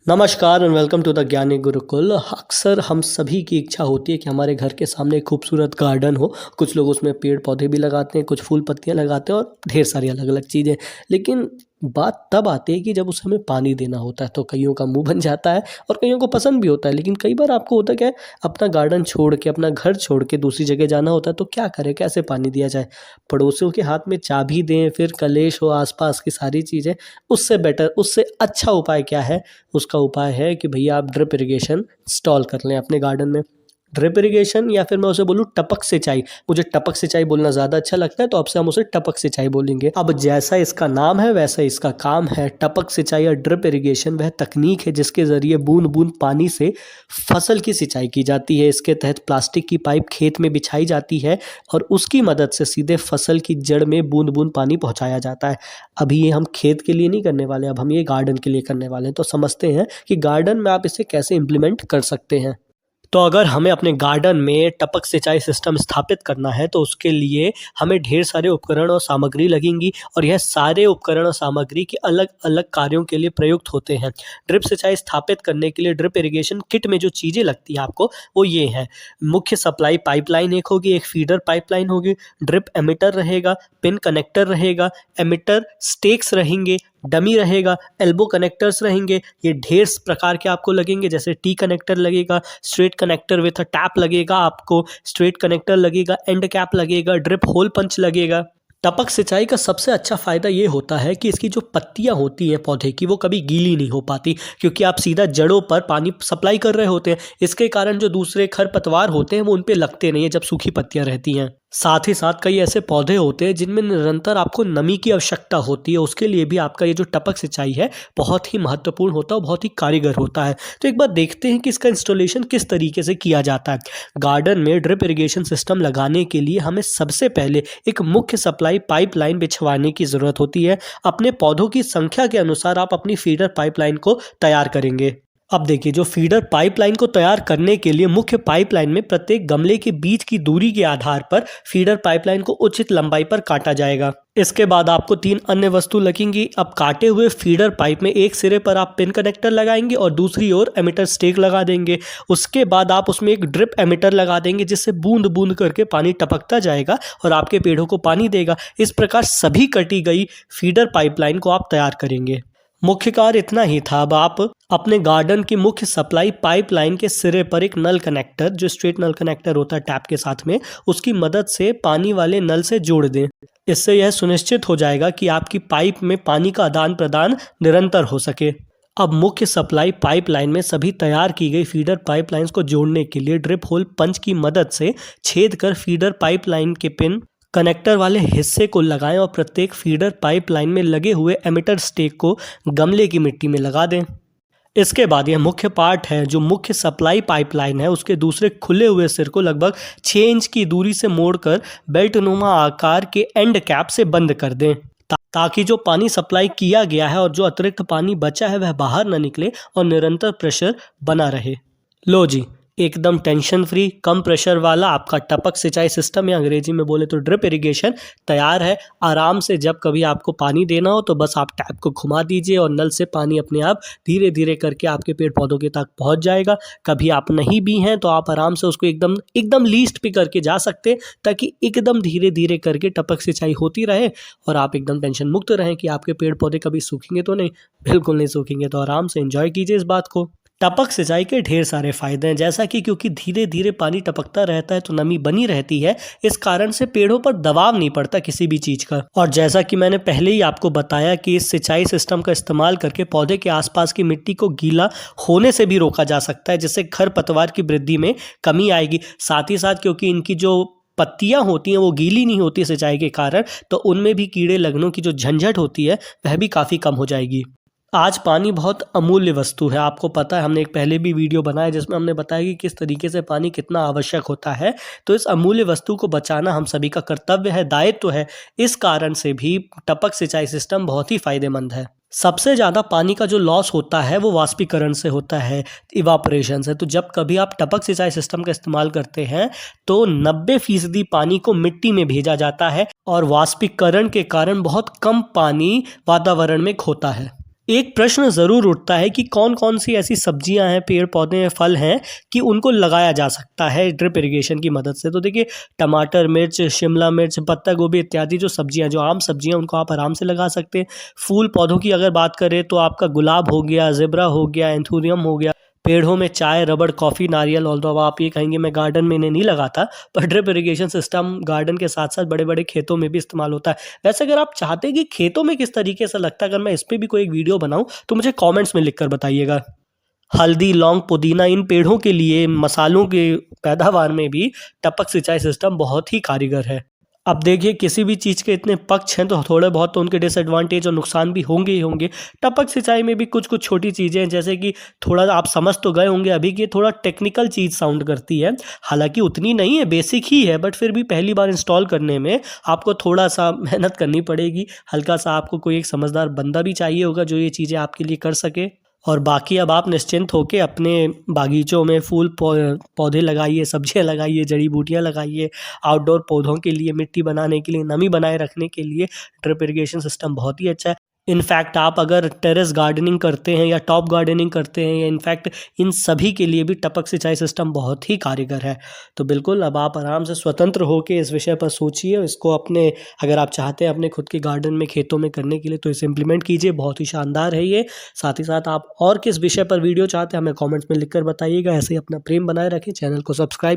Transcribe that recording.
नमस्कार and welcome to the ज्ञानी गुरुकुल। अक्सर हम सभी की इच्छा होती है कि हमारे घर के सामने एक खूबसूरत गार्डन हो। कुछ लोग उसमें पेड़ पौधे भी लगाते हैं, कुछ फूल पत्तियां लगाते हैं और ढेर सारी अलग अलग चीज़ें। लेकिन बात तब आती है कि जब उसे हमें पानी देना होता है, तो कईयों का मुंह बन जाता है और कईयों को पसंद भी होता है। लेकिन कई बार आपको होता क्या है, अपना गार्डन छोड़ के, अपना घर छोड़ के दूसरी जगह जाना होता है, तो क्या करें, कैसे पानी दिया जाए। पड़ोसियों के हाथ में चाबी दें, फिर कलेश हो आसपास की सारी चीज़ें। उससे बेटर, उससे अच्छा उपाय क्या है? उसका उपाय है कि भैया आप ड्रिप इरिगेशन इंस्टॉल कर लें अपने गार्डन में। ड्रिप इरिगेशन, या फिर मैं उसे बोलूँ टपक सिंचाई। मुझे टपक सिंचाई बोलना ज़्यादा अच्छा लगता है, तो अब से हम उसे टपक सिंचाई बोलेंगे। अब जैसा इसका नाम है वैसा इसका काम है। टपक सिंचाई या ड्रिप इरिगेशन वह तकनीक है जिसके ज़रिए बूंद बूंद पानी से फसल की सिंचाई की जाती है। इसके तहत प्लास्टिक की पाइप खेत में बिछाई जाती है और उसकी मदद से सीधे फसल की जड़ में बूंद बूंद पानी पहुंचाया जाता है। अभी ये हम खेत के लिए नहीं करने वाले, अब हम ये गार्डन के लिए करने वाले हैं। तो समझते हैं कि गार्डन में आप इसे कैसे इम्प्लीमेंट कर सकते हैं। तो अगर हमें अपने गार्डन में टपक सिंचाई सिस्टम स्थापित करना है, तो उसके लिए हमें ढेर सारे उपकरण और सामग्री लगेंगी और यह सारे उपकरण और सामग्री के अलग अलग कार्यों के लिए प्रयुक्त होते हैं। ड्रिप सिंचाई स्थापित करने के लिए ड्रिप इरिगेशन किट में जो चीज़ें लगती हैं आपको, वो ये हैं। मुख्य सप्लाई पाइपलाइन एक होगी, एक फीडर पाइपलाइन होगी, ड्रिप एमिटर रहेगा, पिन कनेक्टर रहेगा, एमिटर स्टेक्स रहेंगे, डमी रहेगा, एल्बो कनेक्टर्स रहेंगे। ये ढेर प्रकार के आपको लगेंगे, जैसे टी कनेक्टर लगेगा, straight connector with a tap लगेगा, आपको स्ट्रेट कनेक्टर लगेगा, एंड कैप लगेगा, ड्रिप होल पंच लगेगा। टपक सिंचाई का सबसे अच्छा फ़ायदा ये होता है कि इसकी जो पत्तियां होती हैं पौधे की, वो कभी गीली नहीं हो पाती, क्योंकि आप सीधा जड़ों पर पानी सप्लाई कर रहे होते हैं। इसके कारण जो दूसरे खरपतवार होते हैं वो उन पे लगते नहीं है जब सूखी पत्तियां रहती हैं। साथ ही साथ कई ऐसे पौधे होते हैं जिनमें निरंतर आपको नमी की आवश्यकता होती है। उसके लिए भी आपका ये जो टपक सिंचाई है बहुत ही महत्वपूर्ण होता है और बहुत ही कारीगर होता है। तो एक बार देखते हैं कि इसका इंस्टॉलेशन किस तरीके से किया जाता है। गार्डन में ड्रिप इरिगेशन सिस्टम लगाने के लिए हमें सबसे पहले एक मुख्य सप्लाई पाइपलाइन बिछवाने की ज़रूरत होती है। अपने पौधों की संख्या के अनुसार आप अपनी फीडर पाइपलाइन को तैयार करेंगे। अब देखिए, जो फीडर पाइपलाइन को तैयार करने के लिए मुख्य पाइपलाइन में प्रत्येक गमले के बीच की दूरी के आधार पर फीडर पाइपलाइन को उचित लंबाई पर काटा जाएगा। इसके बाद आपको 3 अन्य वस्तु लगेंगी। अब काटे हुए फीडर पाइप में एक सिरे पर आप पिन कनेक्टर लगाएंगे और दूसरी ओर एमिटर स्टेक लगा देंगे। उसके बाद आप उसमें एक ड्रिप एमिटर लगा देंगे, जिससे बूंद बूंद करके पानी टपकता जाएगा और आपके पेड़ों को पानी देगा। इस प्रकार सभी कटी गई फीडर पाइपलाइन को आप तैयार करेंगे। मुख्य कार्य इतना ही था। अब आप अपने गार्डन की मुख्य सप्लाई पाइपलाइन के सिरे पर एक नल कनेक्टर, जो स्ट्रेट नल कनेक्टर होता है टैप के साथ में, उसकी मदद से पानी वाले नल से जोड़ दें। इससे यह सुनिश्चित हो जाएगा कि आपकी पाइप में पानी का आदान प्रदान निरंतर हो सके। अब मुख्य सप्लाई पाइपलाइन में सभी तैयार की गई फीडर पाइपलाइंस को जोड़ने के लिए ड्रिप होल पंच की मदद से छेद कर फीडर पाइपलाइन के पिन कनेक्टर वाले हिस्से को लगाएं और प्रत्येक फीडर पाइपलाइन में लगे हुए एमिटर स्टेक को गमले की मिट्टी में लगा दें। इसके बाद यह मुख्य पार्ट है, जो मुख्य सप्लाई पाइपलाइन है, उसके दूसरे खुले हुए सिर को लगभग 6 इंच की दूरी से मोड़कर बेल्ट नुमा आकार के एंड कैप से बंद कर दें, ताकि जो पानी सप्लाई किया गया है और जो अतिरिक्त पानी बचा है वह बाहर न निकले और निरंतर प्रेशर बना रहे। लो जी, एकदम टेंशन फ्री, कम प्रेशर वाला आपका टपक सिंचाई सिस्टम, या अंग्रेजी में बोले तो ड्रिप इरिगेशन, तैयार है। आराम से जब कभी आपको पानी देना हो तो बस आप टैप को घुमा दीजिए और नल से पानी अपने आप धीरे धीरे करके आपके पेड़ पौधों के तक पहुंच जाएगा। कभी आप नहीं भी हैं तो आप आराम से उसको एकदम लीस्ट पे करके जा सकते हैं, ताकि एकदम धीरे धीरे करके टपक सिंचाई होती रहे और आप एकदम टेंशन मुक्त रहें कि आपके पेड़ पौधे कभी सूखेंगे तो नहीं। बिल्कुल नहीं सूखेंगे। तो आराम से एंजॉय कीजिए इस बात को। टपक सिंचाई के ढेर सारे फायदे हैं, जैसा कि क्योंकि धीरे धीरे पानी टपकता रहता है तो नमी बनी रहती है। इस कारण से पेड़ों पर दबाव नहीं पड़ता किसी भी चीज का। और जैसा कि मैंने पहले ही आपको बताया कि इस सिंचाई सिस्टम का इस्तेमाल करके पौधे के आसपास की मिट्टी को गीला होने से भी रोका जा सकता है, जिससे खरपतवार की वृद्धि में कमी आएगी। साथ ही साथ क्योंकि इनकी जो पत्तियां होती हैं वो गीली नहीं होती सिंचाई के कारण, तो उनमें भी कीड़े लगने की जो झंझट होती है वह भी काफ़ी कम हो जाएगी। आज पानी बहुत अमूल्य वस्तु है, आपको पता है। हमने एक पहले भी वीडियो बनाया जिसमें हमने बताया कि किस तरीके से पानी कितना आवश्यक होता है। तो इस अमूल्य वस्तु को बचाना हम सभी का कर्तव्य है, दायित्व है। इस कारण से भी टपक सिंचाई सिस्टम बहुत ही फायदेमंद है। सबसे ज़्यादा पानी का जो लॉस होता है वो वाष्पीकरण से होता है, इवापोरेशन से। तो जब कभी आप टपक सिंचाई सिस्टम का इस्तेमाल करते हैं तो 90% पानी को मिट्टी में भेजा जाता है और वाष्पीकरण के कारण बहुत कम पानी वातावरण में खोता है। एक प्रश्न ज़रूर उठता है कि कौन-कौन सी ऐसी सब्जियां हैं, पेड़-पौधे हैं, फल हैं कि उनको लगाया जा सकता है ड्रिप इरिगेशन की मदद से। तो देखिए टमाटर, मिर्च, शिमला मिर्च, पत्ता गोभी इत्यादि जो सब्जियां, जो आम सब्जियां, उनको आप आराम से लगा सकते हैं। फूल पौधों की अगर बात करें तो आपका गुलाब हो गया, ज़ेबरा हो गया, एंथूरियम हो गया। पेड़ों में चाय, रबड़, कॉफ़ी, नारियल, ऑल्दो अब आप ये कहेंगे मैं गार्डन में इन्हें नहीं लगाता, पर ड्रिप इरिगेशन सिस्टम गार्डन के साथ-साथ बड़े-बड़े खेतों में भी इस्तेमाल होता है। वैसे अगर आप चाहते हैं कि खेतों में किस तरीके से लगता है, अगर मैं इस पे भी कोई एक वीडियो बनाऊँ तो मुझे कमेंट्स में लिखकर बताइएगा। हल्दी, लौंग, पुदीना इन पेड़ों के लिए मसालों के पैदावार में भी टपक सिंचाई सिस्टम बहुत ही कारगर है। अब देखिए किसी भी चीज़ के इतने पक्ष हैं तो थोड़े बहुत तो उनके डिसएडवांटेज और नुकसान भी होंगे ही होंगे। टपक सिंचाई में भी कुछ-कुछ छोटी चीज़ें हैं जैसे कि थोड़ा आप समझ तो गए होंगे अभी कि ये थोड़ा टेक्निकल चीज़ साउंड करती है। हालाँकि उतनी नहीं है, बेसिक ही है, बट फिर भी पहली बार इंस्टॉल करने में आपको थोड़ा-सा मेहनत करनी पड़ेगी। हल्का-सा आपको कोई एक समझदार बंदा भी चाहिए होगा जो ये चीज़ें आपके लिए कर सके। और बाकी अब आप निश्चिंत होके अपने बागीचों में फूल पौधे लगाइए, सब्जियाँ लगाइए, जड़ी-बूटियाँ लगाइए। आउटडोर पौधों के लिए, मिट्टी बनाने के लिए, नमी बनाए रखने के लिए ड्रिप इरिगेशन सिस्टम बहुत ही अच्छा है। इनफैक्ट आप अगर टेरेस गार्डनिंग करते हैं या टॉप गार्डनिंग करते हैं या इनफैक्ट इन सभी के लिए भी टपक सिंचाई सिस्टम बहुत ही कारगर है। तो बिल्कुल अब आप आराम से स्वतंत्र होके इस विषय पर सोचिए, इसको अपने अगर आप चाहते हैं अपने खुद के गार्डन में, खेतों में करने के लिए तो इसे इम्प्लीमेंट कीजिए, बहुत ही शानदार है ये। साथ ही साथ आप और किस विषय पर वीडियो चाहते हैं हमें कमेंट्स में लिखकर बताइएगा। ऐसे ही अपना प्रेम बनाए रखें, चैनल को सब्सक्राइब